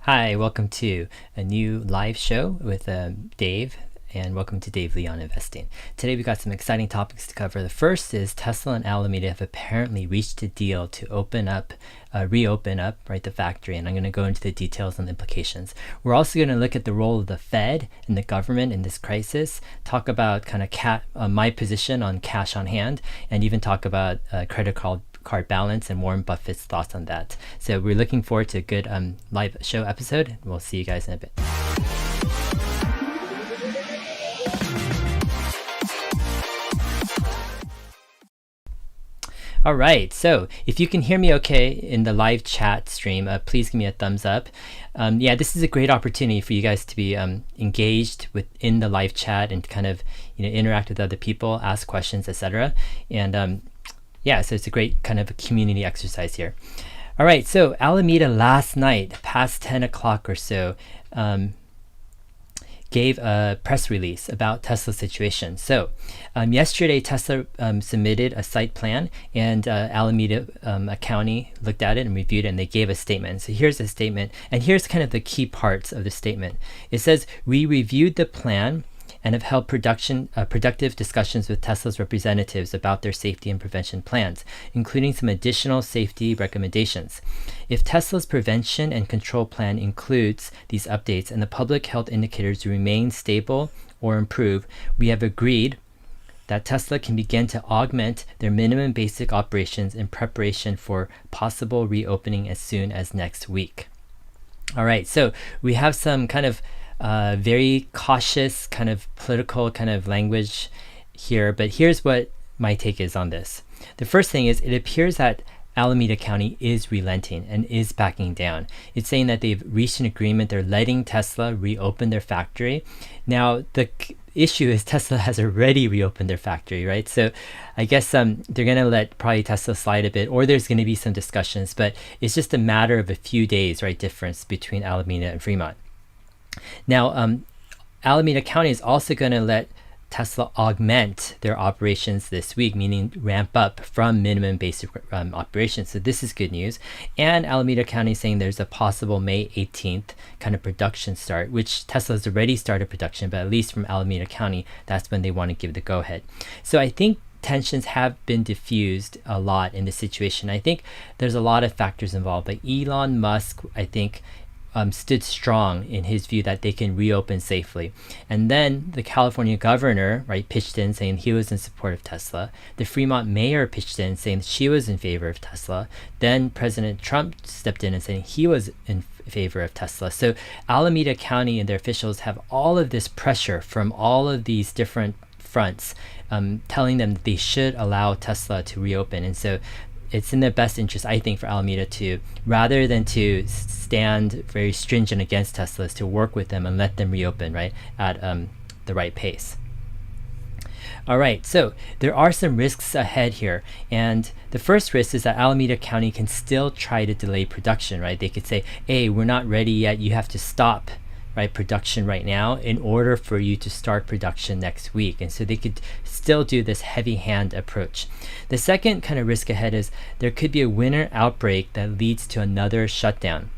Hi, welcome to a new live show with Dave, and welcome to Dave Lee on Investing. Today we've got some exciting topics to cover. The first is Tesla and Alameda have apparently reached a deal to reopen up the factory, and I'm going to go into the details and the implications. We're also going to look at the role of the Fed and the government in this crisis, talk about kind of my position on cash on hand, and even talk about credit card balance and Warren Buffett's thoughts on that. So we're looking forward to a good live show episode. We'll see you guys in a bit. All right, so if you can hear me okay in the live chat stream, please give me a thumbs up. This is a great opportunity for you guys to be engaged within the live chat and kind of interact with other people, ask questions, etc. And so it's a great kind of a community exercise here. All right, so Alameda last night, past 10 o'clock or so, gave a press release about Tesla's situation. So yesterday, Tesla submitted a site plan, and Alameda County looked at it and reviewed it, and they gave a statement. So here's a statement, and here's kind of the key parts of the statement. It says, "We reviewed the plan and have held productive discussions with Tesla's representatives about their safety and prevention plans, including some additional safety recommendations. If Tesla's prevention and control plan includes these updates and the public health indicators remain stable or improve, we have agreed that Tesla can begin to augment their minimum basic operations in preparation for possible reopening as soon as next week." All right, so we have some kind of very cautious kind of political kind of language here, but here's what my take is on this. The first thing is, it appears that Alameda County is relenting and is backing down. It's saying that they've reached an agreement. They're letting Tesla reopen their factory. Now, the issue is Tesla has already reopened their factory, right? So I guess they're going to let probably Tesla slide a bit, or there's going to be some discussions, but it's just a matter of a few days, right, difference between Alameda and Fremont. Now, Alameda County is also going to let Tesla augment their operations this week, meaning ramp up from minimum basic operations. So this is good news. And Alameda County is saying there's a possible May 18th kind of production start, which Tesla's already started production, but at least from Alameda County, that's when they want to give the go-ahead. So I think tensions have been diffused a lot in this situation. I think there's a lot of factors involved. Like Elon Musk, I think, stood strong in his view that they can reopen safely. And then the California governor, pitched in saying he was in support of Tesla. The Fremont mayor pitched in saying she was in favor of Tesla. Then President Trump stepped in and saying he was in favor of Tesla. So Alameda County and their officials have all of this pressure from all of these different fronts, telling them that they should allow Tesla to reopen. And so it's in the best interest, I think, for Alameda to, rather than to stand very stringent against Tesla, to work with them and let them reopen, at the right pace. All right, so there are some risks ahead here. And the first risk is that Alameda County can still try to delay production, They could say, hey, we're not ready yet. You have to stop production right now in order for you to start production next week. And so they could still do this heavy hand approach. The second kind of risk ahead is there could be a winter outbreak that leads to another shutdown.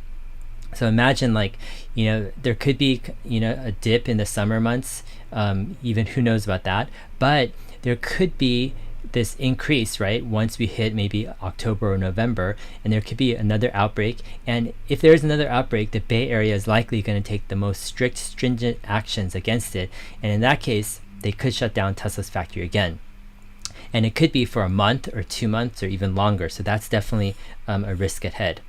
So imagine there could be, a dip in the summer months, even who knows about that, but there could be this increase, once we hit maybe October or November, and there could be another outbreak. And if there's another outbreak, the Bay Area is likely going to take the most strict, stringent actions against it. And in that case, they could shut down Tesla's factory again. And it could be for a month or 2 months or even longer. So that's definitely a risk ahead.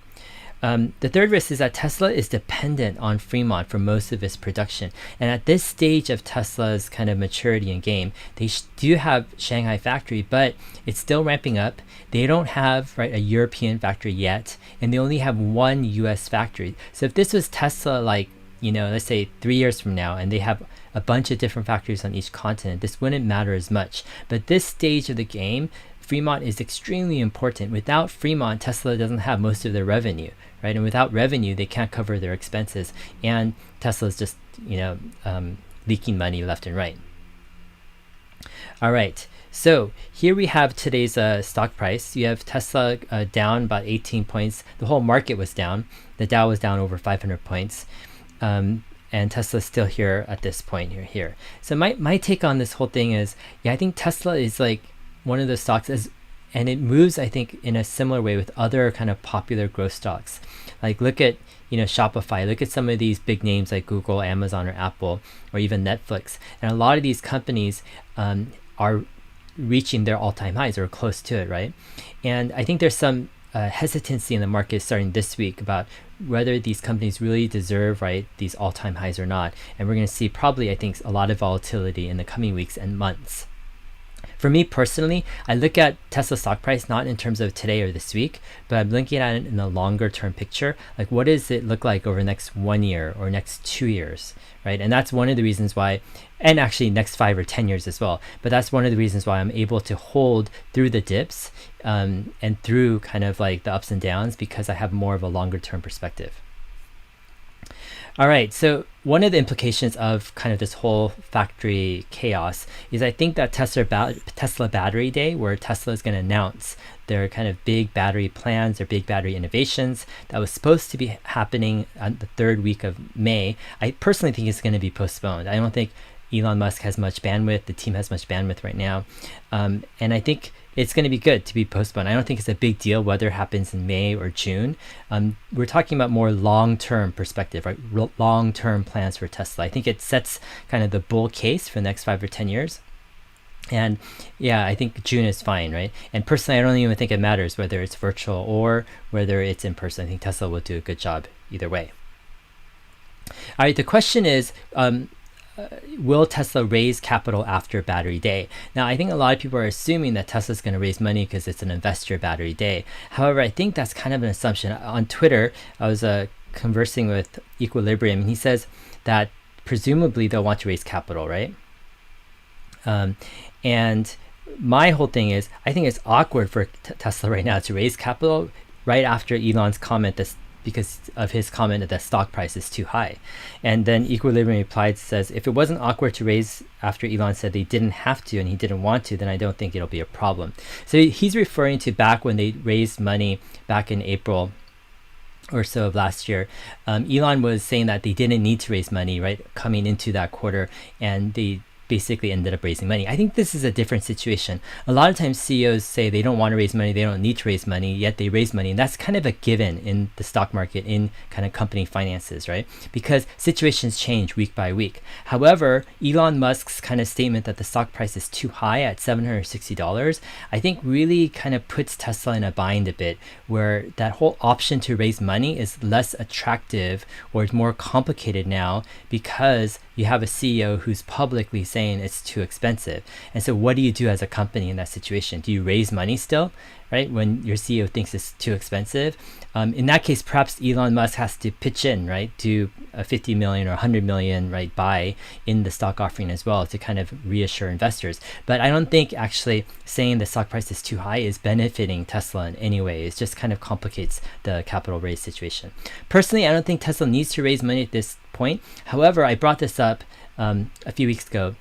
The third risk is that Tesla is dependent on Fremont for most of its production. And at this stage of Tesla's kind of maturity and game, they do have Shanghai factory, but it's still ramping up. They don't have a European factory yet, and they only have one US factory. So if this was Tesla, let's say 3 years from now, and they have a bunch of different factories on each continent, this wouldn't matter as much. But this stage of the game, Fremont is extremely important. Without Fremont, Tesla doesn't have most of their revenue, And without revenue, they can't cover their expenses. And Tesla's just, leaking money left and right. All right. So here we have today's stock price. You have Tesla down about 18 points. The whole market was down. The Dow was down over 500 points. And Tesla's still here at this point here. So my take on this whole thing is, yeah, I think Tesla is like one of those stocks, and it moves, I think, in a similar way with other kind of popular growth stocks. Like look at, Shopify, look at some of these big names like Google, Amazon, or Apple, or even Netflix. And a lot of these companies are reaching their all-time highs or close to it, right? And I think there's some hesitancy in the market starting this week about whether these companies really deserve, right, these all-time highs or not. And we're going to see probably, I think, a lot of volatility in the coming weeks and months. For me personally, I look at Tesla stock price not in terms of today or this week, but I'm looking at it in a longer term picture. Like what does it look like over the next 1 year or next 2 years, right? And that's one of the reasons why, and actually next 5 or 10 years as well, but that's one of the reasons why I'm able to hold through the dips and through kind of like the ups and downs, because I have more of a longer term perspective. All right, so one of the implications of kind of this whole factory chaos is I think that Tesla Battery Day, where Tesla is going to announce their kind of big battery plans, their big battery innovations, that was supposed to be happening on the third week of May, I personally think it's going to be postponed. I don't think Elon Musk has much bandwidth, the team has much bandwidth right now, and I think it's going to be good to be postponed. I don't think it's a big deal whether it happens in May or June. We're talking about more long-term perspective, right? Long-term plans for Tesla. I think it sets kind of the bull case for the next 5 or 10 years. And yeah, I think June is fine, right? And personally, I don't even think it matters whether it's virtual or whether it's in person. I think Tesla will do a good job either way. All right, the question is, will Tesla raise capital after Battery Day? Now, I think a lot of people are assuming that Tesla's going to raise money because it's an investor Battery Day. However, I think that's kind of an assumption. On Twitter, I was conversing with Equilibrium, and he says that presumably they'll want to raise capital, right? And my whole thing is, I think it's awkward for Tesla right now to raise capital right after Elon's comment because of his comment that the stock price is too high. And then Equilibrium replied, says, if it wasn't awkward to raise after Elon said they didn't have to and he didn't want to, then I don't think it'll be a problem. So he's referring to back when they raised money back in April or so of last year. Elon was saying that they didn't need to raise money, right, coming into that quarter, and they basically ended up raising money. I think this is a different situation. A lot of times CEOs say they don't want to raise money, they don't need to raise money, yet they raise money. And that's kind of a given in the stock market, in kind of company finances, right? Because situations change week by week. However, Elon Musk's kind of statement that the stock price is too high at $760, I think really kind of puts Tesla in a bind a bit, where that whole option to raise money is less attractive, or it's more complicated now because you have a CEO who's publicly saying it's too expensive. And so what do you do as a company in that situation? Do you raise money still, right, when your CEO thinks it's too expensive? In that case, perhaps Elon Musk has to pitch in, right, do a 50 million or 100 million, right, buy in the stock offering as well to kind of reassure investors. But I don't think actually saying the stock price is too high is benefiting Tesla in any way. It just kind of complicates the capital raise situation. Personally, I don't think Tesla needs to raise money at this point. However, I brought this up a few weeks ago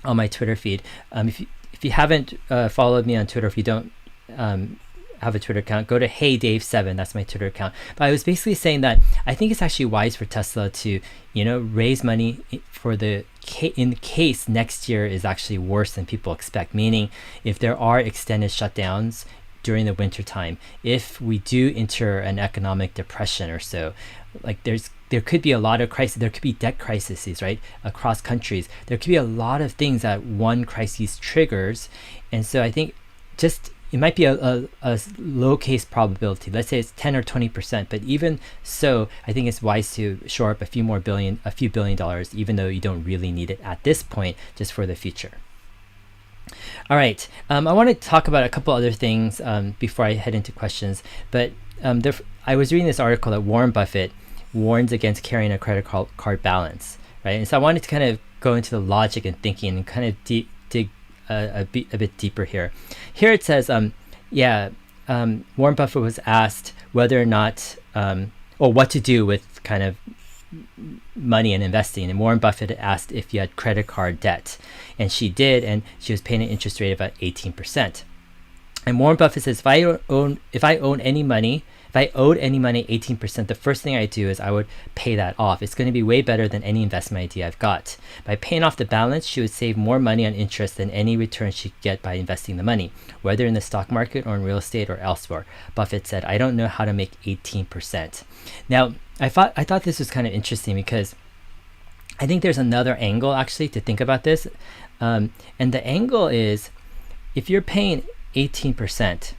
on my Twitter feed. If you haven't followed me on Twitter, if you don't have a Twitter account, go to HeyDave7. That's my Twitter account. But I was basically saying that I think it's actually wise for Tesla to, raise money for in case next year is actually worse than people expect. Meaning, if there are extended shutdowns during the winter time, if we do enter an economic depression or so, like there could be a lot of crises. There could be debt crises, right, across countries. There could be a lot of things that one crisis triggers. And so I think it might be a low case probability. Let's say it's 10 or 20%, but even so, I think it's wise to shore up a few billion dollars, even though you don't really need it at this point, just for the future. All right, I want to talk about a couple other things before I head into questions. But I was reading this article that Warren Buffett warns against carrying a credit card balance, right? And so I wanted to kind of go into the logic and thinking and kind of dig a bit deeper here. Here it says, Warren Buffett was asked whether or not, or what to do with kind of money in investing. And Warren Buffett asked if you had credit card debt, and she did, and she was paying an interest rate of about 18%. And Warren Buffett says, if I owed any money 18%, the first thing I do is I would pay that off. It's going to be way better than any investment idea I've got. By paying off the balance, she would save more money on interest than any return she'd get by investing the money, whether in the stock market or in real estate or elsewhere. Buffett said, I don't know how to make 18%. Now, I thought this was kind of interesting because I think there's another angle actually to think about this. And the angle is, if you're paying 18%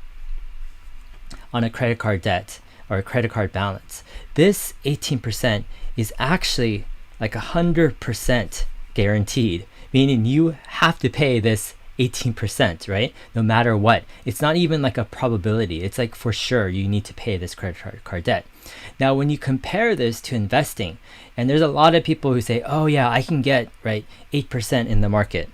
on a credit card debt or a credit card balance, this 18% is actually like 100% guaranteed, meaning you have to pay this 18%, right? No matter what. It's not even like a probability. It's like for sure you need to pay this credit card debt. Now, when you compare this to investing, and there's a lot of people who say, oh yeah, I can get, right, 8% in the market.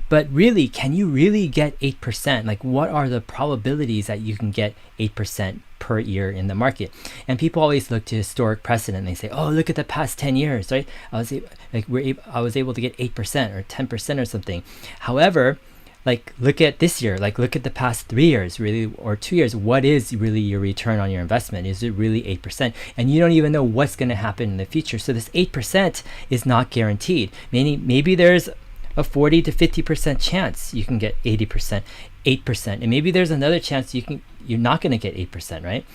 But really, can you really get 8%? Like, what are the probabilities that you can get 8% per year in the market? And people always look to historic precedent. They say, oh, look at the past 10 years, right? I was able to get 8% or 10% or something. However, like, look at this year, like look at the past 3 years, really, or 2 years. What is really your return on your investment? Is it really 8%? And you don't even know what's going to happen in the future. So this 8% is not guaranteed. Maybe there's a 40 to 50% chance you can get 8%, and maybe there's another chance you're not going to get 8%, right?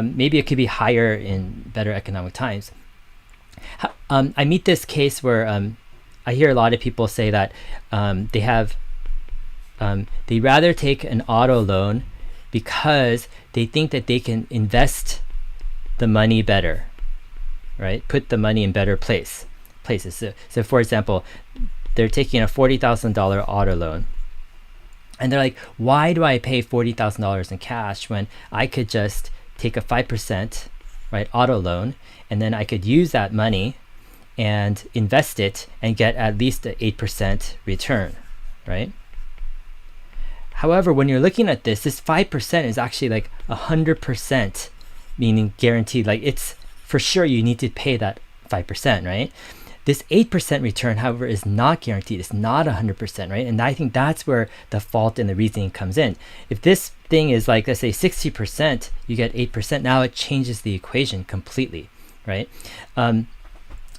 Maybe it could be higher in better economic times. I meet this case where I hear a lot of people say that they rather take an auto loan because they think that they can invest the money better, right? Put the money in better places. So for example, they're taking a $40,000 auto loan, and they're like, why do I pay $40,000 in cash when I could just take a 5%, right, auto loan, and then I could use that money and invest it and get at least an 8% return, right? However, when you're looking at this 5% is actually like 100%, meaning guaranteed. Like, it's for sure you need to pay that 5%, right? This 8% return, however, is not guaranteed. It's not 100%, right? And I think that's where the fault in the reasoning comes in. If this thing is like, let's say 60%, you get 8%, now it changes the equation completely, right?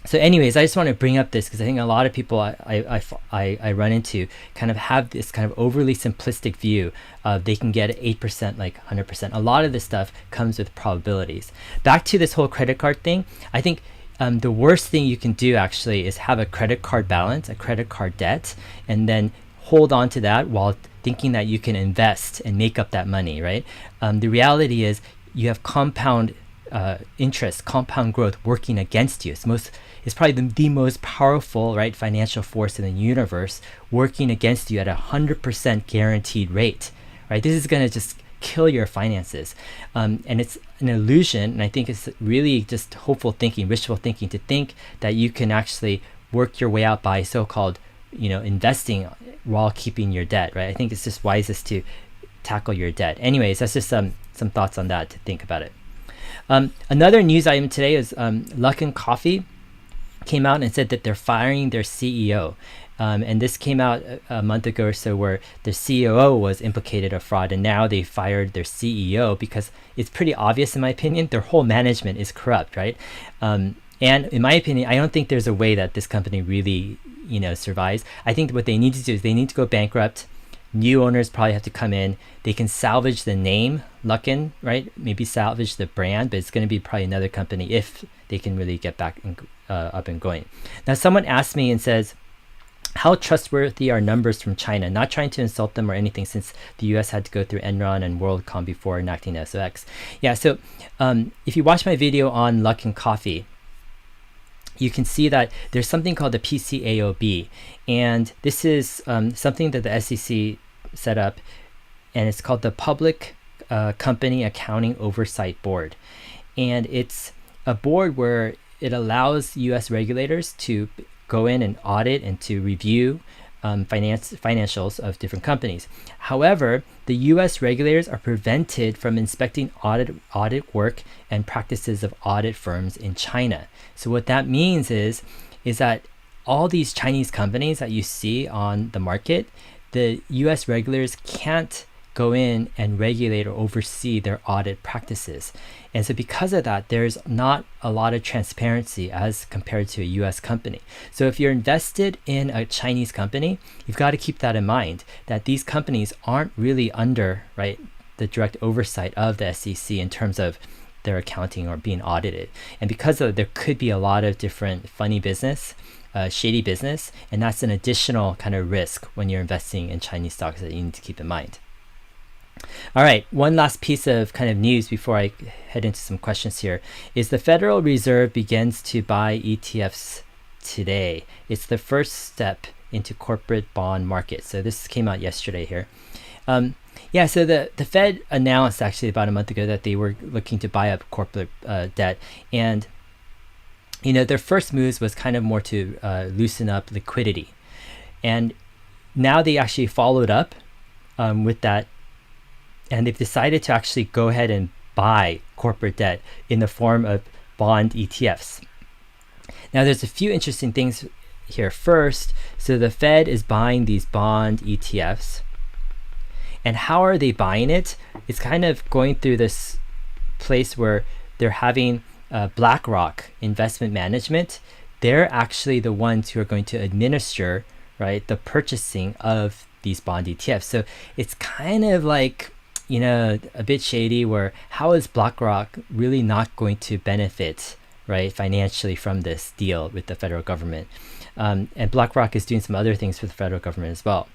So anyways, I just want to bring up this because I think a lot of people I run into kind of have this kind of overly simplistic view of they can get 8%, like 100%. A lot of this stuff comes with probabilities. Back to this whole credit card thing, I think the worst thing you can do actually is have a credit card balance, a credit card debt, and then hold on to that while thinking that you can invest and make up that money, right? The reality is you have compound interest, compound growth working against you. It's probably the most powerful, right, financial force in the universe working against you at 100% guaranteed rate, right? This is going to just kill your finances. And it's an illusion, and I think it's really just hopeful thinking, wishful thinking, to think that you can actually work your way out by so-called, investing while keeping your debt, right? I think it's just wisest to tackle your debt. Anyways, that's just some thoughts on that to think about it. Another news item today is Luckin Coffee came out and said that they're firing their CEO. And this came out a month ago or so, where the COO was implicated of fraud, and now they fired their CEO because it's pretty obvious, in my opinion, their whole management is corrupt, right? And in my opinion, I don't think there's a way that this company really, survives. I think what they need to do is they need to go bankrupt. New owners probably have to come in. They can salvage the name Luckin, right? Maybe salvage the brand, but it's going to be probably another company if they can really get back up and going. Now, someone asked me and says, how trustworthy are numbers from China? Not trying to insult them or anything, since the US had to go through Enron and WorldCom before enacting SOX. Yeah, so if you watch my video on Luckin Coffee, you can see that there's something called the PCAOB. And this is something that the SEC set up, and it's called the Public Company Accounting Oversight Board. And it's a board where it allows US regulators to go in and audit and to review financials of different companies. However, the U.S. regulators are prevented from inspecting audit work and practices of audit firms in China. So what that means is that all these Chinese companies that you see on the market, the U.S. regulators can't go in and regulate or oversee their audit practices. And so because of that, there's not a lot of transparency as compared to a US company. So if you're invested in a Chinese company, you've got to keep that in mind, that these companies aren't really under, right, the direct oversight of the SEC in terms of their accounting or being audited. And because of it, there could be a lot of different funny business, shady business, and that's an additional kind of risk when you're investing in Chinese stocks that you need to keep in mind. All right, one last piece of kind of news before I head into some questions here is the Federal Reserve begins to buy ETFs today. It's the first step into corporate bond market. So this came out yesterday here. So the Fed announced actually about a month ago that they were looking to buy up corporate debt. And, their first moves was kind of more to loosen up liquidity. And now they actually followed up with that. And they've decided to actually go ahead and buy corporate debt in the form of bond ETFs. Now, there's a few interesting things here. First, so the Fed is buying these bond ETFs. And how are they buying it? It's kind of going through this place where they're having BlackRock Investment Management. They're actually the ones who are going to administer, right, the purchasing of these bond ETFs. So it's kind of like, a bit shady, where how is BlackRock really not going to benefit, right, financially from this deal with the federal government? And BlackRock is doing some other things for the federal government as well.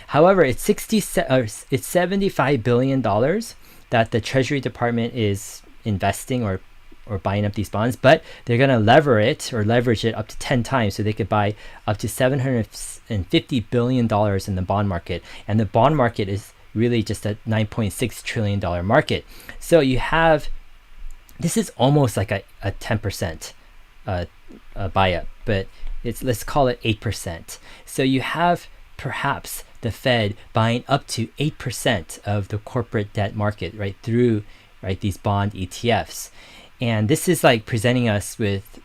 However, it's $75 billion that the Treasury Department is investing or buying up these bonds, but they're going to leverage it up to 10 times, so they could buy up to $750 billion in the bond market. And the bond market is really just a $9.6 trillion market. So you have, this is almost like a 10% buy-up, but let's call it 8%. So you have perhaps the Fed buying up to 8% of the corporate debt market, right, through, right, these bond ETFs. And this is like presenting us with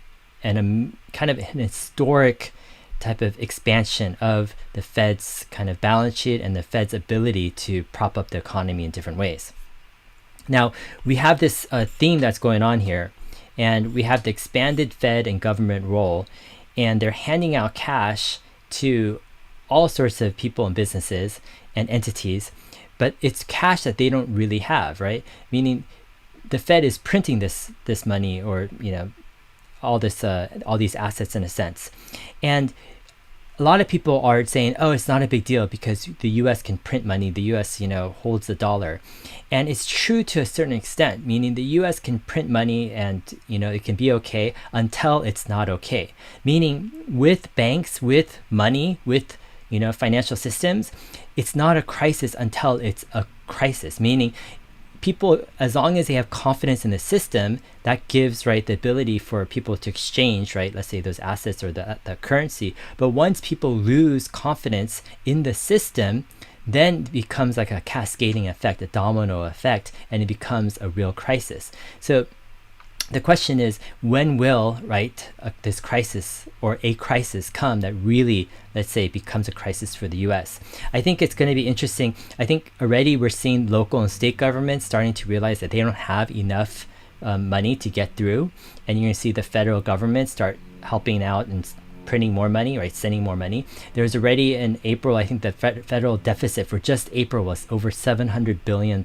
kind of an historic type of expansion of the Fed's kind of balance sheet and the Fed's ability to prop up the economy in different ways. Now, we have this theme that's going on here, and we have the expanded Fed and government role, and they're handing out cash to all sorts of people and businesses and entities, but it's cash that they don't really have, right? Meaning the Fed is printing this money, or all these assets in a sense. And a lot of people are saying, oh, it's not a big deal because the US can print money. The US, holds the dollar. And it's true to a certain extent, meaning the US can print money and, it can be okay until it's not okay. Meaning with banks, with money, with, financial systems, it's not a crisis until it's a crisis. Meaning people, as long as they have confidence in the system, that gives, right, the ability for people to exchange, right, let's say those assets or the currency. But once people lose confidence in the system, then it becomes like a cascading effect, a domino effect, and it becomes a real crisis. So the question is, when will, right, this crisis or a crisis come that really, let's say, becomes a crisis for the US? I think it's going to be interesting. I think already we're seeing local and state governments starting to realize that they don't have enough money to get through. And you're going to see the federal government start helping out and printing more money, right, sending more money. There's already in April, I think the federal deficit for just April was over $700 billion.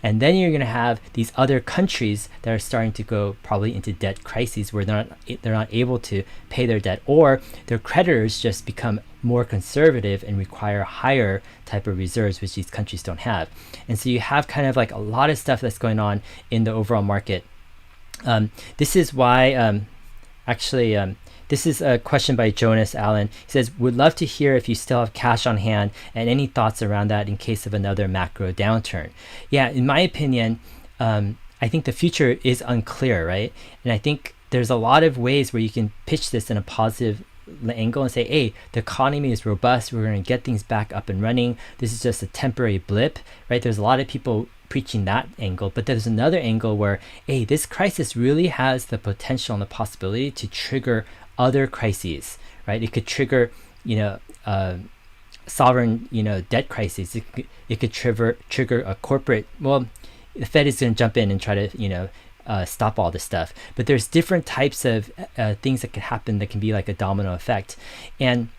And then you're going to have these other countries that are starting to go probably into debt crises where they're not able to pay their debt, or their creditors just become more conservative and require higher type of reserves, which these countries don't have. And so you have kind of like a lot of stuff that's going on in the overall market. This is why this is a question by Jonas Allen. He says, would love to hear if you still have cash on hand and any thoughts around that in case of another macro downturn. Yeah, in my opinion, I think the future is unclear, right? And I think there's a lot of ways where you can pitch this in a positive angle and say, hey, the economy is robust, we're going to get things back up and running, this is just a temporary blip, right? There's a lot of people preaching that angle, but there's another angle where, hey, this crisis really has the potential and the possibility to trigger other crises, right? It could trigger, sovereign, debt crises. It could trigger a corporate, well, the Fed is going to jump in and try to, stop all this stuff. But there's different types of things that could happen that can be like a domino effect. And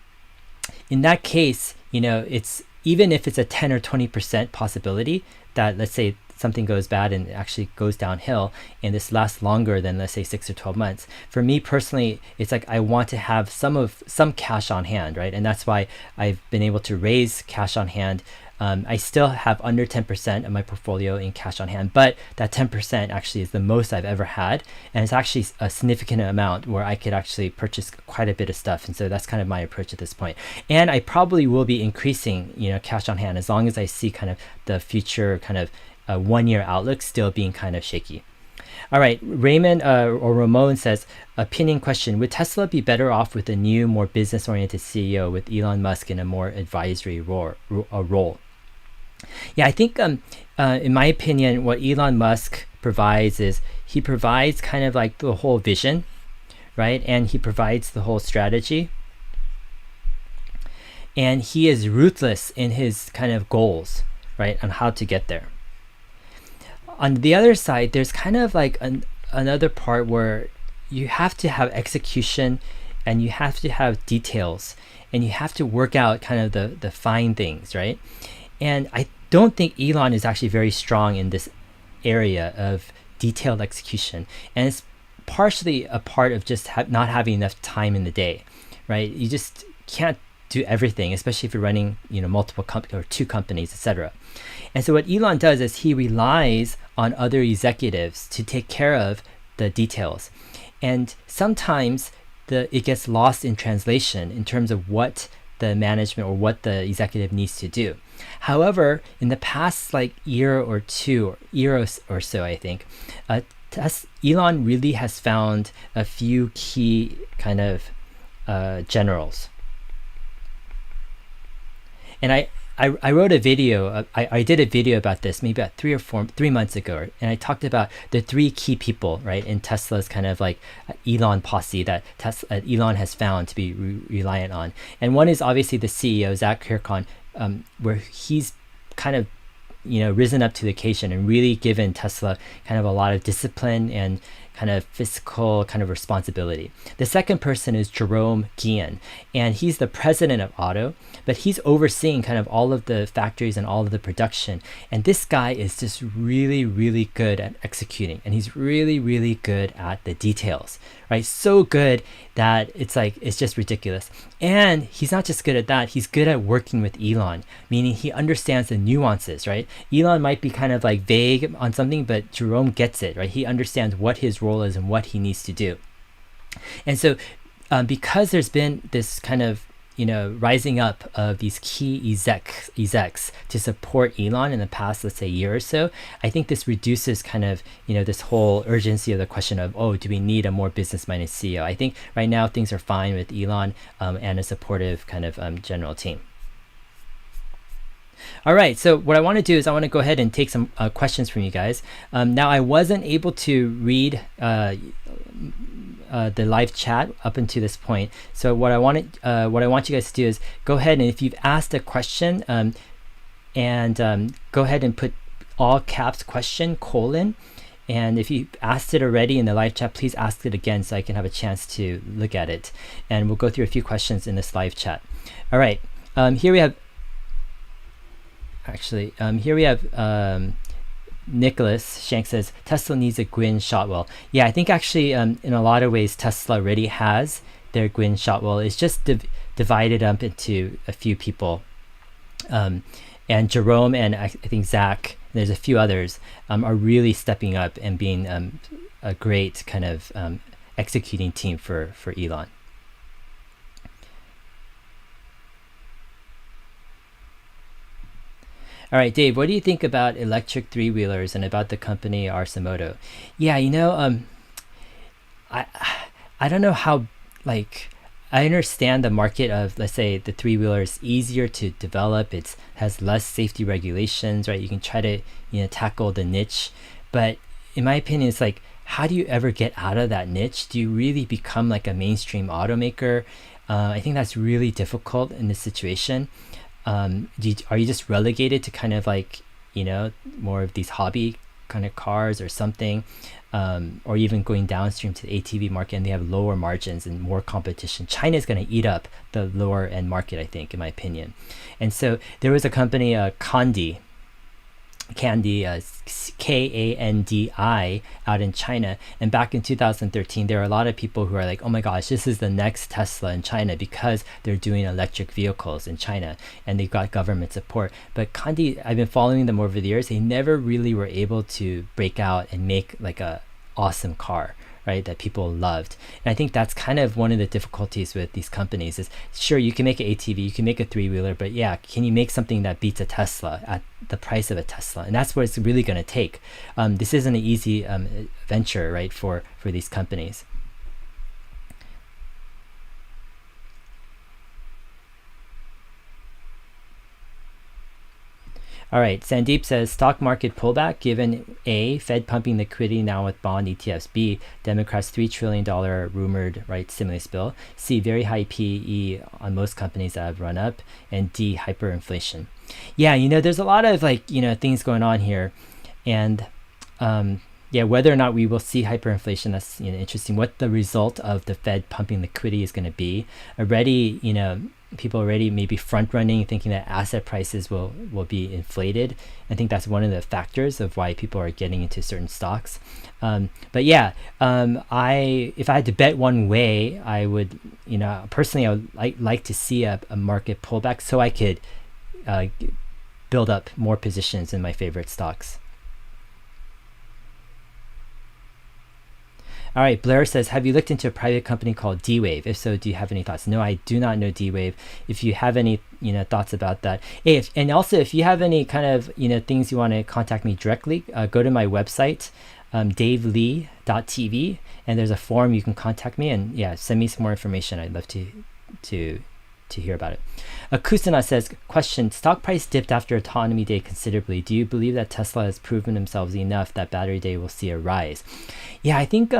in that case, it's, even if it's a 10 or 20% possibility that, let's say, something goes bad and it actually goes downhill and this lasts longer than, let's say, 6 or 12 months. For me personally, it's like I want to have some cash on hand, right? And that's why I've been able to raise cash on hand. I still have under 10% of my portfolio in cash on hand, but that 10% actually is the most I've ever had. And it's actually a significant amount where I could actually purchase quite a bit of stuff. And so that's kind of my approach at this point. And I probably will be increasing, cash on hand as long as I see kind of the future kind of 1 year outlook still being kind of shaky. All right, Raymond or Ramon says, opinion question, would Tesla be better off with a new, more business-oriented CEO with Elon Musk in a more advisory role? Yeah, I think in my opinion, what Elon Musk provides is he provides kind of like the whole vision, right? And he provides the whole strategy. And he is ruthless in his kind of goals, right? On how to get there. On the other side, there's kind of like another part where you have to have execution and you have to have details and you have to work out kind of the fine things, right? And I don't think Elon is actually very strong in this area of detailed execution. And it's partially a part of just not having enough time in the day, right? You just can't do everything, especially if you're running, multiple or two companies, etc. And so what Elon does is he relies on other executives to take care of the details. And sometimes it gets lost in translation in terms of what the management or what the executive needs to do. However, in the past year or so, I think, Elon really has found a few key kind of generals. And I wrote a video, I did a video about this maybe about 3 months ago, and I talked about the 3 key people, right, in Tesla's kind of like Elon posse that Elon has found to be reliant on. And one is obviously the CEO, Zach Kirkhorn, where he's kind of, risen up to the occasion and really given Tesla kind of a lot of discipline and kind of fiscal kind of responsibility. The second person is Jerome Guillen, and he's the president of Auto, but he's overseeing kind of all of the factories and all of the production. And this guy is just really, really good at executing, and he's really, really good at the details, right? So good that it's just ridiculous. And he's not just good at that, he's good at working with Elon, meaning he understands the nuances, right? Elon might be kind of like vague on something, but Jerome gets it, right? He understands what his role is and what he needs to do. And so because there's been this kind of rising up of these key execs to support Elon in the past, let's say, year or so, I think this reduces kind of, this whole urgency of the question of, do we need a more business-minded CEO? I think right now things are fine with Elon and a supportive kind of general team. All right, so what I want to do is I want to go ahead and take some questions from you guys. Now, I wasn't able to read the live chat up until this point. So what I want you guys to do is go ahead, and if you've asked a question, go ahead and put all caps question : and if you've asked it already in the live chat, please ask it again so I can have a chance to look at it. And we'll go through a few questions in this live chat. All right, here we have Nicholas Shank says, Tesla needs a Gwen Shotwell. Yeah, I think actually in a lot of ways Tesla already has their Gwen Shotwell. It's just divided up into a few people. And Jerome and I think Zach, and there's a few others, are really stepping up and being a great kind of executing team for Elon. All right, Dave, what do you think about electric three-wheelers and about the company Arcimoto? Yeah, I don't know how, I understand the market of, let's say, the three-wheeler is easier to develop. It has less safety regulations, right? You can try to, tackle the niche. But in my opinion, it's like, how do you ever get out of that niche? Do you really become like a mainstream automaker? I think that's really difficult in this situation. Are you just relegated to kind of like, more of these hobby kind of cars or something? Or even going downstream to the ATV market, and they have lower margins and more competition. China is going to eat up the lower end market, I think, in my opinion. And so there was a company, Kandi, Kandi, out in China. And back in 2013, there were a lot of people who are like, oh my gosh, this is the next Tesla in China because they're doing electric vehicles in China and they've got government support. But Kandi, I've been following them over the years. They never really were able to break out and make like a awesome car, right, that people loved. And I think that's kind of one of the difficulties with these companies is, sure, you can make an ATV, you can make a three-wheeler, but yeah, can you make something that beats a Tesla at the price of a Tesla? And that's what it's really going to take. This isn't an easy venture, right, for these companies. All right, Sandeep says, stock market pullback given A, Fed pumping liquidity now with bond ETFs, B, Democrats' $3 trillion rumored, right, stimulus bill, C, very high PE on most companies that have run up, and D, hyperinflation. Yeah, there's a lot of like, things going on here. And yeah, whether or not we will see hyperinflation, that's interesting. What the result of the Fed pumping liquidity is going to be. Already, people already maybe front running, thinking that asset prices will be inflated. I think that's one of the factors of why people are getting into certain stocks. But yeah, if I had to bet one way, I would, personally, I would like to see a market pullback so I could build up more positions in my favorite stocks. All right, Blair says, have you looked into a private company called D-Wave? If so, do you have any thoughts? No, I do not know D-Wave. If you have any, thoughts about that. Hey, and also if you have any kind of, things you want to contact me directly, go to my website, davelee.tv, and there's a form you can contact me, and yeah, send me some more information. I'd love to hear about it. Kusana says, question, stock price dipped after Autonomy Day considerably. Do you believe that Tesla has proven themselves enough that Battery Day will see a rise? Yeah, I think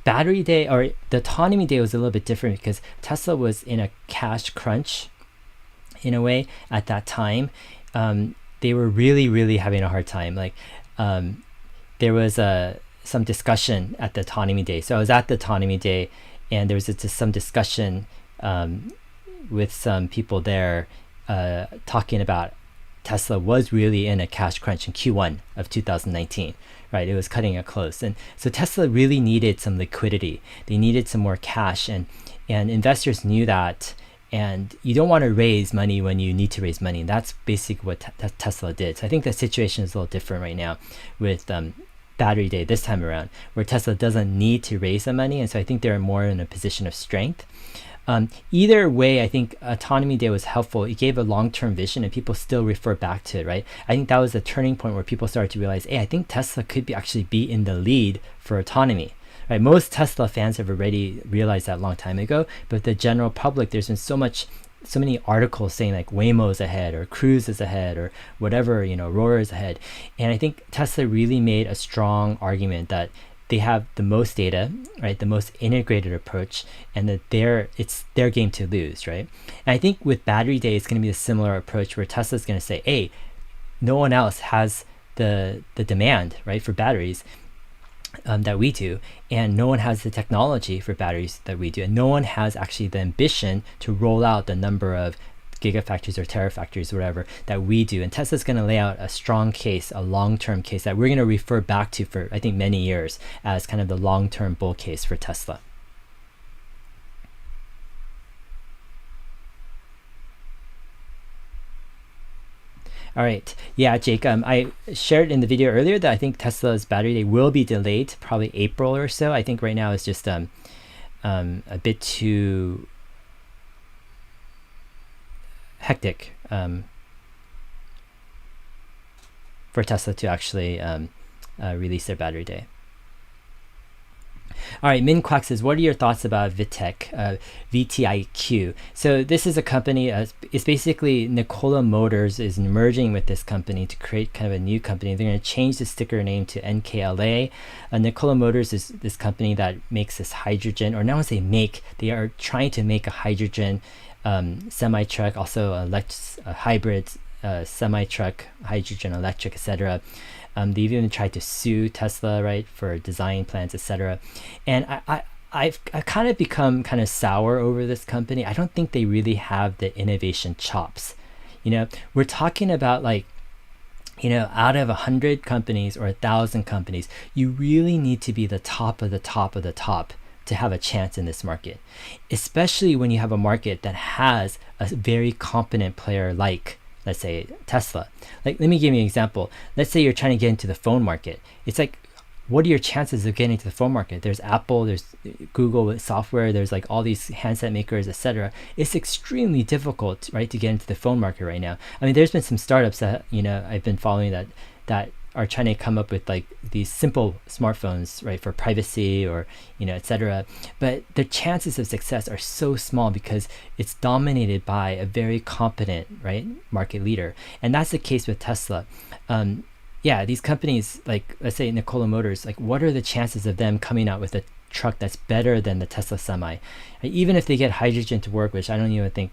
Battery Day or the Autonomy Day was a little bit different because Tesla was in a cash crunch in a way at that time. They were really, really having a hard time. Like there was some discussion at the Autonomy Day. So I was at the Autonomy Day and there was just some discussion with some people there talking about Tesla was really in a cash crunch in Q1 of 2019, right? It was cutting it close. And so Tesla really needed some liquidity. They needed some more cash, and investors knew that. And you don't want to raise money when you need to raise money. And that's basically what Tesla did. So I think the situation is a little different right now with Battery Day this time around, where Tesla doesn't need to raise the money. And so I think they're more in a position of strength. Either way, I think Autonomy Day was helpful. It gave a long-term vision and people still refer back to it, right? I think that was the turning point where people started to realize, hey, I think Tesla could actually be in the lead for autonomy, right? Most Tesla fans have already realized that a long time ago, but the general public, there's been so many articles saying like Waymo is ahead or Cruise is ahead or whatever, Aurora is ahead. And I think Tesla really made a strong argument that they have the most data, right? The most integrated approach, and that it's their game to lose, right? And I think with Battery Day, it's going to be a similar approach where Tesla's going to say, hey, no one else has the demand, right, for batteries that we do, and no one has the technology for batteries that we do, and no one has actually the ambition to roll out the number of gigafactories or terafactories, whatever, that we do. And Tesla's going to lay out a strong case, a long-term case that we're going to refer back to for, I think, many years as kind of the long-term bull case for Tesla. All right. Yeah, Jake, I shared in the video earlier that I think Tesla's Battery Day will be delayed to probably April or so. I think right now it's just a bit too hectic for Tesla to actually release their Battery Day. All right, Min Kwak says, what are your thoughts about Vitek, VTIQ? So this is a company, it's basically Nikola Motors is merging with this company to create kind of a new company. They're going to change the sticker name to NKLA. Nikola Motors is this company that makes this hydrogen, or not only say make, they are trying to make a hydrogen semi-truck, also a hybrid semi-truck, hydrogen, electric, etc. They've even tried to sue Tesla, right, for design plans, etc. And I've kind of become kind of sour over this company. I don't think they really have the innovation chops. We're talking about like, out of 100 companies or 1,000 companies, you really need to be the top of the top of the top to have a chance in this market, especially when you have a market that has a very competent player like, let's say, Tesla. Like, let me give you an example. Let's say you're trying to get into the phone market. It's like, what are your chances of getting into the phone market? There's Apple, there's Google with software, there's like all these handset makers, etc. It's extremely difficult, right, to get into the phone market right now. I mean, there's been some startups that, I've been following that are trying to come up with like these simple smartphones, right, for privacy or, etc. But the chances of success are so small because it's dominated by a very competent, right, market leader. And that's the case with Tesla. These companies, like, let's say Nikola Motors, like, what are the chances of them coming out with a truck that's better than the Tesla Semi? Even if they get hydrogen to work, which I don't even think,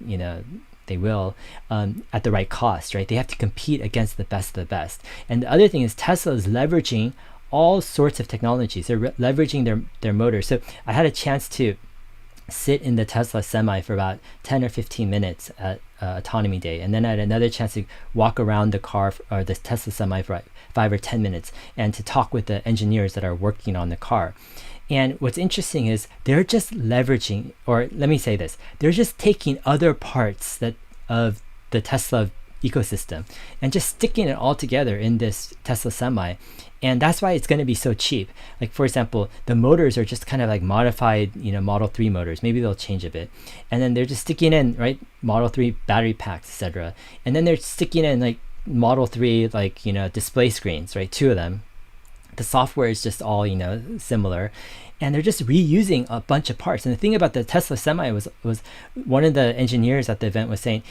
they will, at the right cost, right? They have to compete against the best of the best. And the other thing is Tesla is leveraging all sorts of technologies. They're leveraging their motors. So I had a chance to sit in the Tesla Semi for about 10 or 15 minutes at Autonomy Day. And then I had another chance to walk around the car or the Tesla Semi for 5 or 10 minutes and to talk with the engineers that are working on the car. And what's interesting is they're just leveraging, or let me say this, they're just taking other parts of the Tesla ecosystem and just sticking it all together in this Tesla Semi. And that's why it's going to be so cheap. Like, for example, the motors are just kind of like modified, Model 3 motors. Maybe they'll change a bit. And then they're just sticking in, right, Model 3 battery packs, etc. And then they're sticking in like Model 3, like, display screens, right, 2 of them. The software is just all, similar. And they're just reusing a bunch of parts. And the thing about the Tesla Semi was one of the engineers at the event was saying,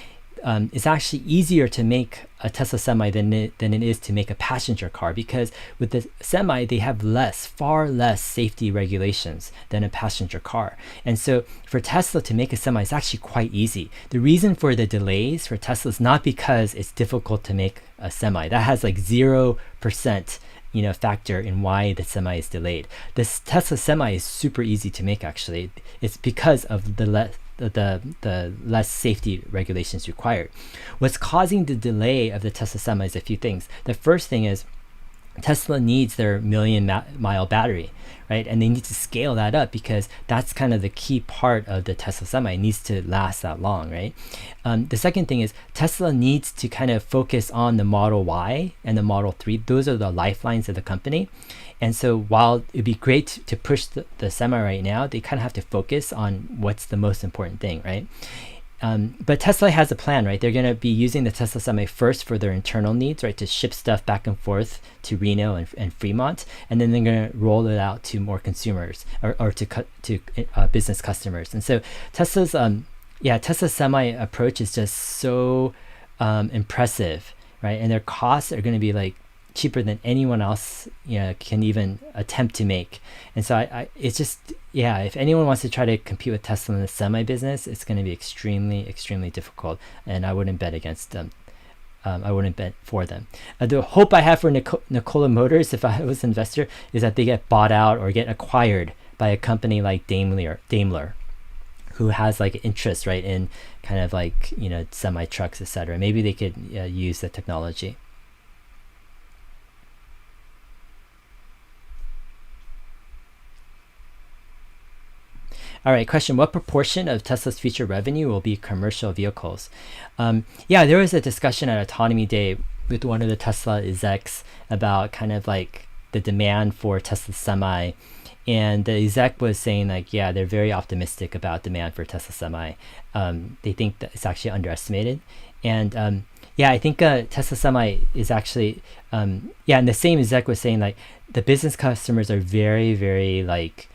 it's actually easier to make a Tesla Semi than it is to make a passenger car, because with the Semi, they have far less safety regulations than a passenger car. And so for Tesla to make a Semi is actually quite easy. The reason for the delays for Tesla is not because it's difficult to make a Semi. That has like 0%, factor in why the Semi is delayed. This Tesla Semi is super easy to make, actually. It's because of the less safety regulations required. What's causing the delay of the Tesla Semi is a few things. The first thing is Tesla needs their million-mile battery, right? And they need to scale that up because that's kind of the key part of the Tesla Semi. It needs to last that long, right? The second thing is Tesla needs to kind of focus on the Model Y and the Model 3. Those are the lifelines of the company. And so while it'd be great to push the Semi right now, they kind of have to focus on what's the most important thing, right? But Tesla has a plan, right? They're going to be using the Tesla Semi first for their internal needs, right? To ship stuff back and forth to Reno and Fremont. And then they're going to roll it out to more consumers or to business customers. And so Tesla's Semi approach is just so impressive, right? And their costs are going to be like cheaper than anyone else can even attempt to make. And so it's just, if anyone wants to try to compete with Tesla in the Semi business, it's going to be extremely, extremely difficult. And I wouldn't bet against them. I wouldn't bet for them. The hope I have for Nikola Motors, if I was an investor, is that they get bought out or get acquired by a company like Daimler, who has like interest, right, in kind of like, semi trucks, etc. Maybe they could use the technology. All right, question. What proportion of Tesla's future revenue will be commercial vehicles? There was a discussion at Autonomy Day with one of the Tesla execs about kind of like the demand for Tesla Semi. And the exec was saying like, they're very optimistic about demand for Tesla Semi. They think that it's actually underestimated. And I think Tesla Semi is actually, and the same exec was saying like the business customers are very, very like,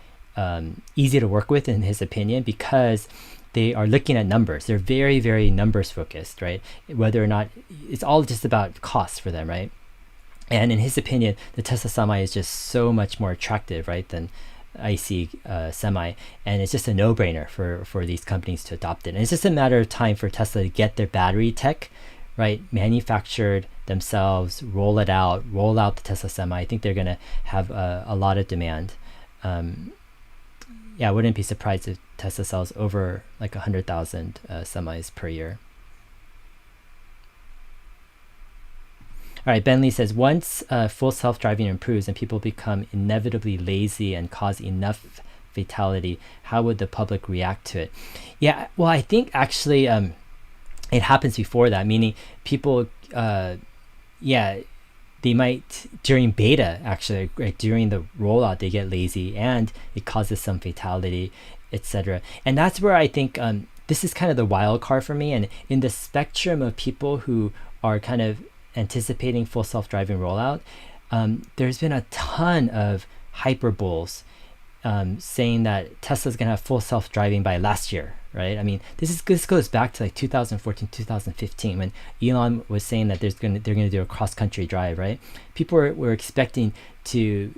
easy to work with, in his opinion, because they are looking at numbers. They're very, very numbers focused, right? Whether or not it's all just about cost for them, right? And in his opinion, the Tesla Semi is just so much more attractive, right, than IC Semi, and it's just a no-brainer for these companies to adopt it. And it's just a matter of time for Tesla to get their battery tech, right, manufactured themselves, roll out the Tesla Semi. I think they're going to have a lot of demand. Yeah, I wouldn't be surprised if Tesla sells over like 100,000 semis per year. All right, Bentley says, once full self-driving improves and people become inevitably lazy and cause enough fatality, how would the public react to it? Yeah, well, I think actually it happens before that, meaning people, they might, during beta, actually, right, during the rollout, they get lazy and it causes some fatality, etc. And that's where I think this is kind of the wild card for me. And in the spectrum of people who are kind of anticipating full self-driving rollout, there's been a ton of hyperboles saying that Tesla's going to have full self-driving by last year, right? I mean, this goes back to like 2014, 2015, when Elon was saying that they're going to do a cross-country drive, right? People were expecting to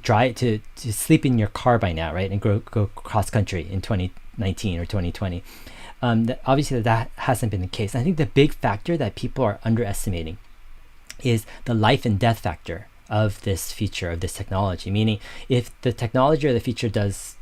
drive to sleep in your car by now, right, and go cross-country in 2019 or 2020. Obviously, that hasn't been the case. I think the big factor that people are underestimating is the life and death factor of this feature, of this technology. Meaning, if the technology or the feature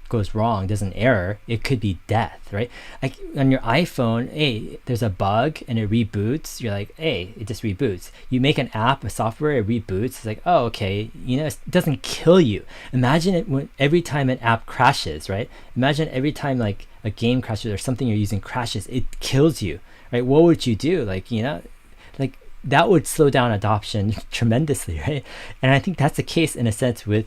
goes wrong, does an error, it could be death, right? Like on your iPhone, hey, there's a bug and it reboots. You're like, hey, it just reboots. You make an app, a software, it reboots. It's like, oh, okay, it doesn't kill you. Imagine it every time an app crashes, right? Imagine every time like a game crashes or something you're using crashes, it kills you, right? What would you do? Like, like that would slow down adoption tremendously, right? And I think that's the case in a sense with,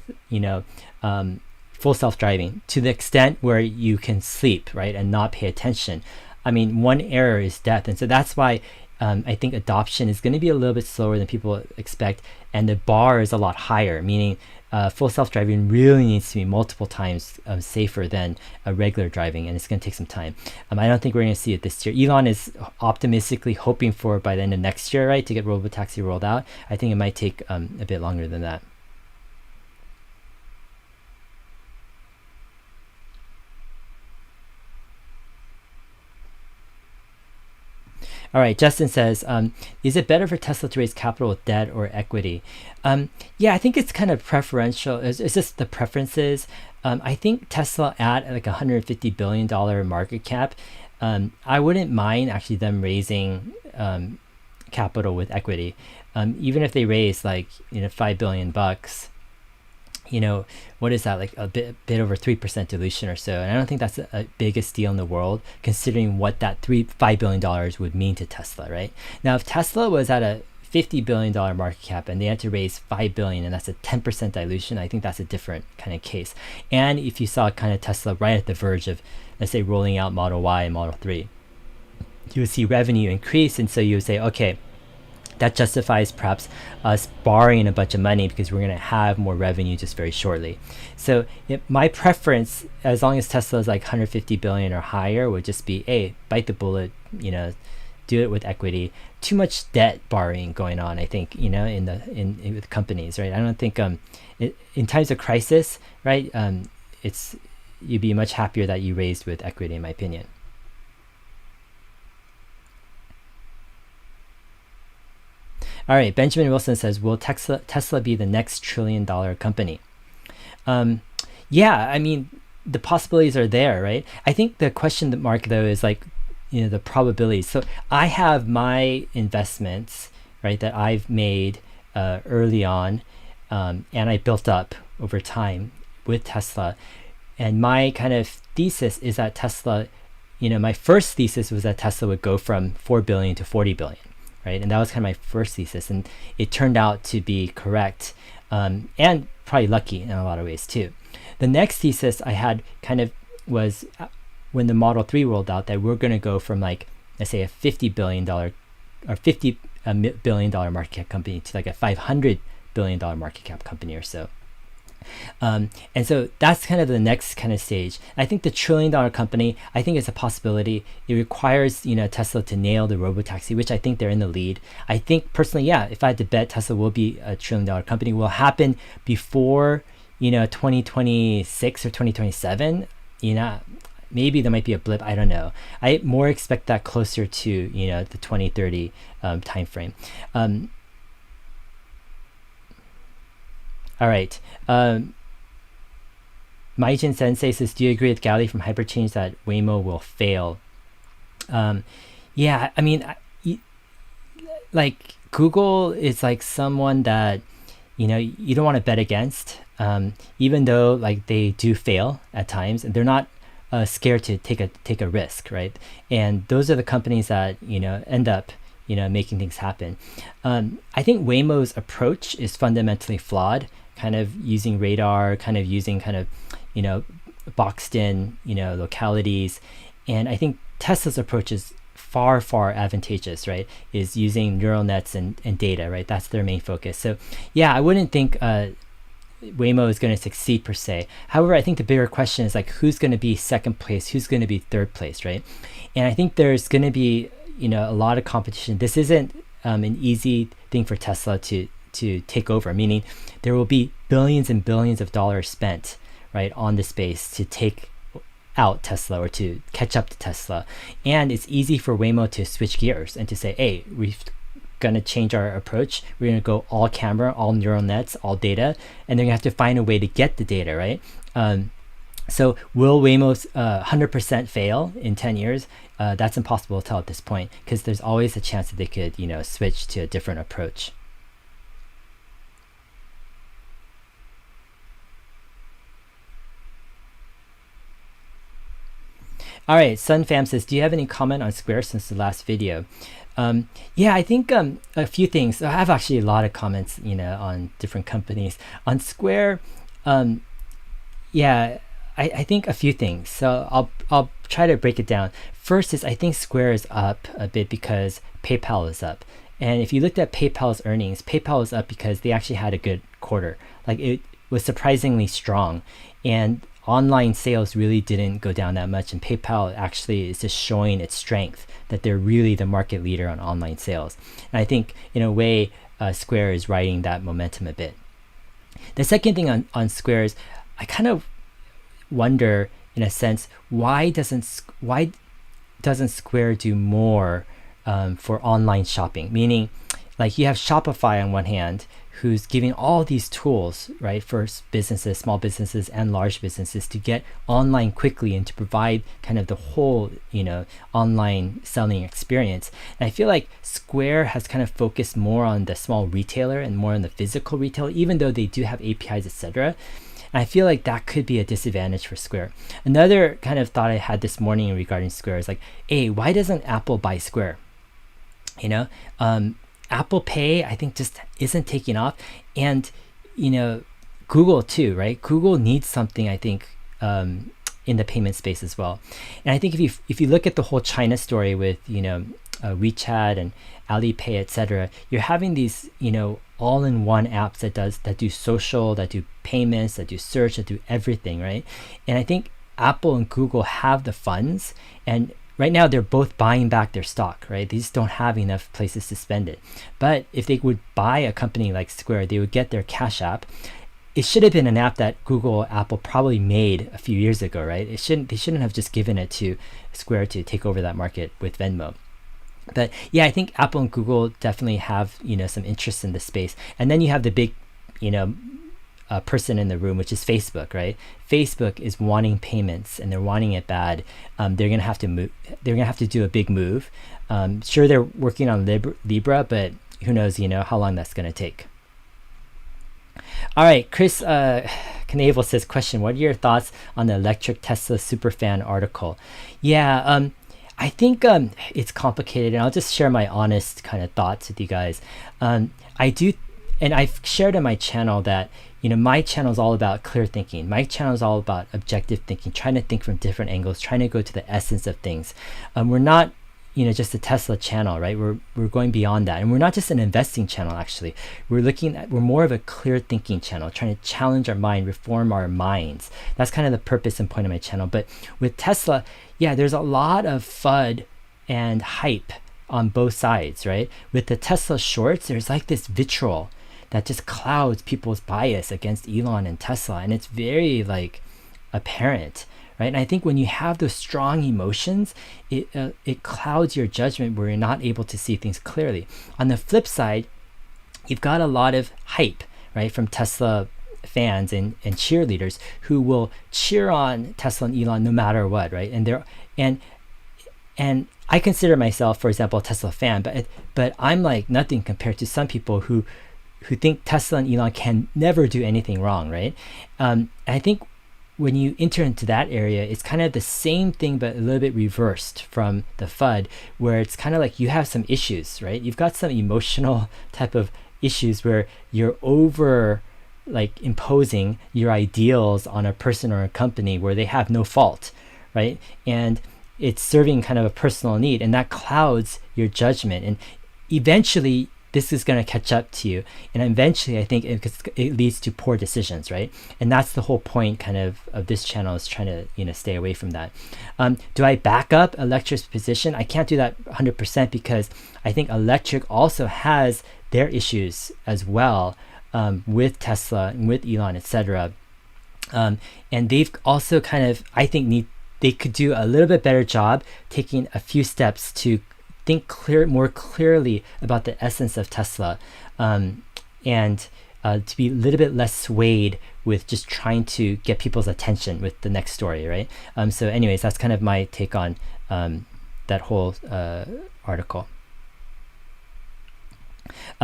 full self-driving, to the extent where you can sleep, right, and not pay attention. I mean, one error is death. And so that's why I think adoption is going to be a little bit slower than people expect. And the bar is a lot higher, meaning full self-driving really needs to be multiple times safer than regular driving, and it's going to take some time. I don't think we're going to see it this year. Elon is optimistically hoping for by the end of next year, right, to get robotaxi rolled out. I think it might take a bit longer than that. All right, Justin says, is it better for Tesla to raise capital with debt or equity? Yeah, I think it's kind of preferential. It's just the preferences. I think Tesla at like $150 billion market cap, I wouldn't mind actually them raising capital with equity. Even if they raise like, $5 billion bucks, what is that, like a bit over 3% dilution or so? And I don't think that's the biggest deal in the world, considering what that $5 billion would mean to Tesla, right? Now, if Tesla was at a $50 billion market cap and they had to raise $5 billion, and that's a 10% dilution, I think that's a different kind of case. And if you saw kind of Tesla right at the verge of, let's say, rolling out Model Y and Model 3, you would see revenue increase, and so you would say, okay, that justifies perhaps us borrowing a bunch of money because we're going to have more revenue just very shortly. So my preference, as long as Tesla is like 150 billion or higher, would just be, hey, bite the bullet, do it with equity. Too much debt borrowing going on, I think, in with companies, right? I don't think in times of crisis, right, you'd be much happier that you raised with equity, in my opinion. All right, Benjamin Wilson says, will Tesla be the next $1 trillion company? Yeah, I mean, the possibilities are there, right? I think the question mark, though, is like, the probability. So I have my investments, right, that I've made early on, and I built up over time with Tesla. And my kind of thesis is that Tesla, my first thesis was that Tesla would go from 4 billion to 40 billion. Right? And that was kind of my first thesis, and it turned out to be correct, and probably lucky in a lot of ways too. The next thesis I had kind of was when the Model 3 rolled out, that we're going to go from like, let's say, a $50 billion or $50 billion market cap company to like a $500 billion market cap company or so. And so that's kind of the next kind of stage. I think the $1 trillion company, I think it's a possibility. It requires, Tesla to nail the robotaxi, which I think they're in the lead. I think personally, yeah, if I had to bet Tesla will be a $1 trillion company, will happen before, 2026 or 2027. Maybe there might be a blip. I don't know. I more expect that closer to, the 2030 timeframe. All right. Maijin Sensei says, do you agree with Gally from Hyperchange that Waymo will fail? Yeah, I mean, like Google is like someone that, you don't want to bet against, even though like they do fail at times, and they're not scared to take a risk, right? And those are the companies that, end up, making things happen. I think Waymo's approach is fundamentally flawed, kind of using radar, kind of using boxed in, localities. And I think Tesla's approach is far, far advantageous, right? Is using neural nets and data, right? That's their main focus. So yeah, I wouldn't think Waymo is going to succeed per se. However, I think the bigger question is like, who's going to be second place? Who's going to be third place, right? And I think there's going to be, a lot of competition. This isn't an easy thing for Tesla to take over, meaning there will be billions and billions of dollars spent, right, on the space to take out Tesla or to catch up to Tesla. And it's easy for Waymo to switch gears and to say, hey, we're going to change our approach. We're going to go all camera, all neural nets, all data, and they're going to have to find a way to get the data, right? So will Waymo 100% fail in 10 years? That's impossible to tell at this point, because there's always a chance that they could, switch to a different approach. All right, SunFam says, do you have any comment on Square since the last video? Yeah, I think a few things. I have actually a lot of comments, on different companies. On Square, yeah, I think a few things. So I'll try to break it down. First is I think Square is up a bit because PayPal is up. And if you looked at PayPal's earnings, PayPal is up because they actually had a good quarter. Like it was surprisingly strong. And online sales really didn't go down that much. And PayPal actually is just showing its strength, that they're really the market leader on online sales. And I think in a way, Square is riding that momentum a bit. The second thing on Square is I kind of wonder, in a sense, why doesn't Square do more for online shopping? Meaning, like you have Shopify on one hand, who's giving all these tools, right, for businesses, small businesses and large businesses to get online quickly and to provide kind of the whole, online selling experience. And I feel like Square has kind of focused more on the small retailer and more on the physical retail, even though they do have APIs, etc. And I feel like that could be a disadvantage for Square. Another kind of thought I had this morning regarding Square is like, hey, why doesn't Apple buy Square? Apple Pay, I think, just isn't taking off. And, Google too, right? Google needs something, I think, in the payment space as well. And I think if you look at the whole China story with, WeChat and Alipay, etc., you're having these, all-in-one apps that do social, that do payments, that do search, that do everything, right? And I think Apple and Google have the funds, and right now they're both buying back their stock, right? They just don't have enough places to spend it. But if they would buy a company like Square, they would get their Cash App. It should have been an app that Google or Apple probably made a few years ago, right? They shouldn't have just given it to Square to take over that market with Venmo. But yeah, I think Apple and Google definitely have, some interest in this space. And then you have the big, person in the room, which is Facebook, right? Facebook is wanting payments and they're wanting it bad. They're gonna have to move. They're gonna have to do a big move. Sure, they're working on Libra, but who knows, how long that's gonna take. All right, Chris Knavel says, question, what are your thoughts on the electric Tesla superfan article? Yeah, I think it's complicated, and I'll just share my honest kind of thoughts with you guys. I do, and I've shared on my channel that, my channel is all about clear thinking. My channel is all about objective thinking, trying to think from different angles, trying to go to the essence of things. We're not, just the Tesla channel, right? We're going beyond that, and we're not just an investing channel. Actually, we're more of a clear thinking channel, trying to challenge our mind, reform our minds. That's kind of the purpose and point of my channel. But with Tesla, yeah, there's a lot of FUD and hype on both sides, right? With the Tesla shorts, there's like this vitriol that just clouds people's bias against Elon and Tesla, and it's very like apparent. Right? And I think when you have those strong emotions, it clouds your judgment where you're not able to see things clearly. On the flip side, you've got a lot of hype, right, from Tesla fans and cheerleaders who will cheer on Tesla and Elon no matter what, right? And I consider myself, for example, a Tesla fan, but I'm like nothing compared to some people who think Tesla and Elon can never do anything wrong, right? I think when you enter into that area, it's kind of the same thing, but a little bit reversed from the FUD, where it's kind of like you have some issues, right? You've got some emotional type of issues where you're over like imposing your ideals on a person or a company where they have no fault, right? And it's serving kind of a personal need, and that clouds your judgment. And eventually, this is going to catch up to you, and eventually I think it leads to poor decisions, right? And that's the whole point kind of this channel, is trying to stay away from that. Do I back up electric's position? I can't do that 100% because I think electric also has their issues as well, with Tesla and with Elon, etc. And they've also kind of, I think, they could do a little bit better job taking a few steps to think more clearly about the essence of Tesla, and to be a little bit less swayed with just trying to get people's attention with the next story, right? So anyways, that's kind of my take on that whole article.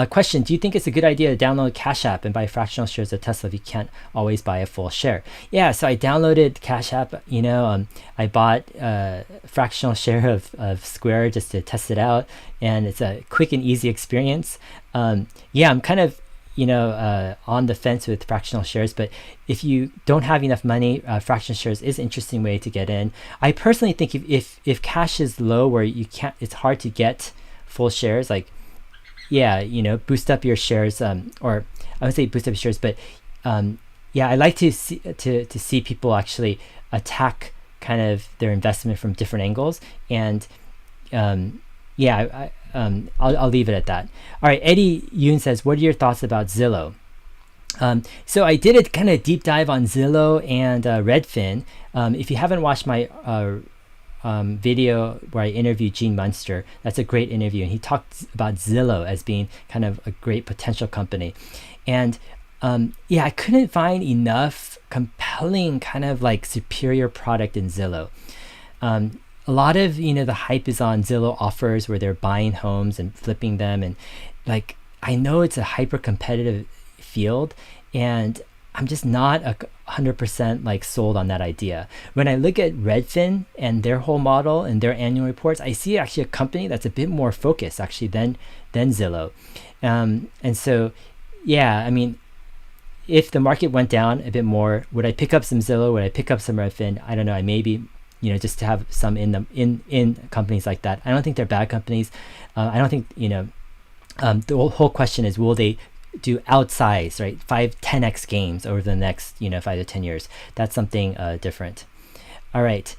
Question: do you think it's a good idea to download Cash App and buy fractional shares of Tesla if you can't always buy a full share? Yeah, so I downloaded Cash App. I bought a fractional share of Square just to test it out, and it's a quick and easy experience. Yeah, I'm kind of on the fence with fractional shares, but if you don't have enough money, fractional shares is an interesting way to get in. I personally think if cash is low, where it's hard to get full shares, like, yeah, boost up your shares, or I would say boost up your shares, but yeah, I like to see people actually attack kind of their investment from different angles, and yeah, I'll leave it at that. All right, Eddie Yoon says, what are your thoughts about Zillow? So I did a kind of deep dive on Zillow and Redfin. If you haven't watched my video where I interviewed Gene Munster, that's a great interview, and he talked about Zillow as being kind of a great potential company. And yeah, I couldn't find enough compelling kind of like superior product in Zillow. A lot of the hype is on Zillow offers, where they're buying homes and flipping them, and like I know it's a hyper competitive field, and I'm just not 100% like sold on that idea. When I look at Redfin and their whole model and their annual reports, I see actually a company that's a bit more focused actually than Zillow. And so, yeah, I mean, if the market went down a bit more, would I pick up some Zillow? Would I pick up some Redfin? I don't know. I maybe, just to have some in companies like that. I don't think they're bad companies. I don't think, the whole question is, will they do outsize, right, 5-10x gains over the next 5 to 10 years? That's something different. All right,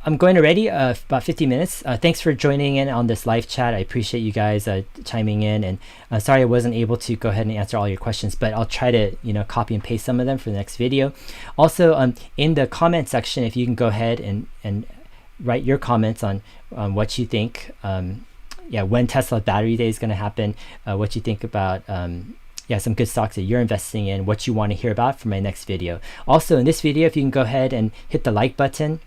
I'm going already, about 50 minutes. Thanks for joining in on this live chat. I appreciate you guys chiming in, and sorry I wasn't able to go ahead and answer all your questions, but I'll try to copy and paste some of them for the next video. Also, in the comment section, if you can go ahead and write your comments on what you think, when Tesla Battery Day is going to happen, what you think about some good stocks that you're investing in, what you want to hear about for my next video. Also, in this video, if you can go ahead and hit the like button,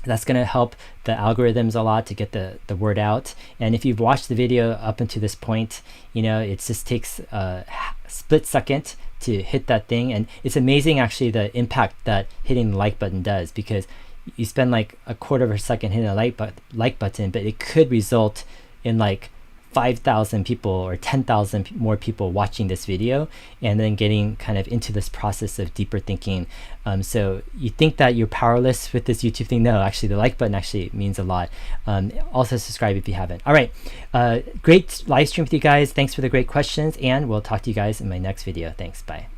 that's going to help the algorithms a lot to get the word out. And if you've watched the video up until this point, it just takes a split second to hit that thing, and it's amazing actually the impact that hitting the like button does, because you spend like a quarter of a second hitting a like button, but it could result in like 5,000 people or 10,000 more people watching this video, and then getting kind of into this process of deeper thinking. So you think that you're powerless with this YouTube thing? No, actually the like button actually means a lot. Also subscribe if you haven't. All right, great live stream with you guys. Thanks for the great questions, and we'll talk to you guys in my next video. Thanks, bye.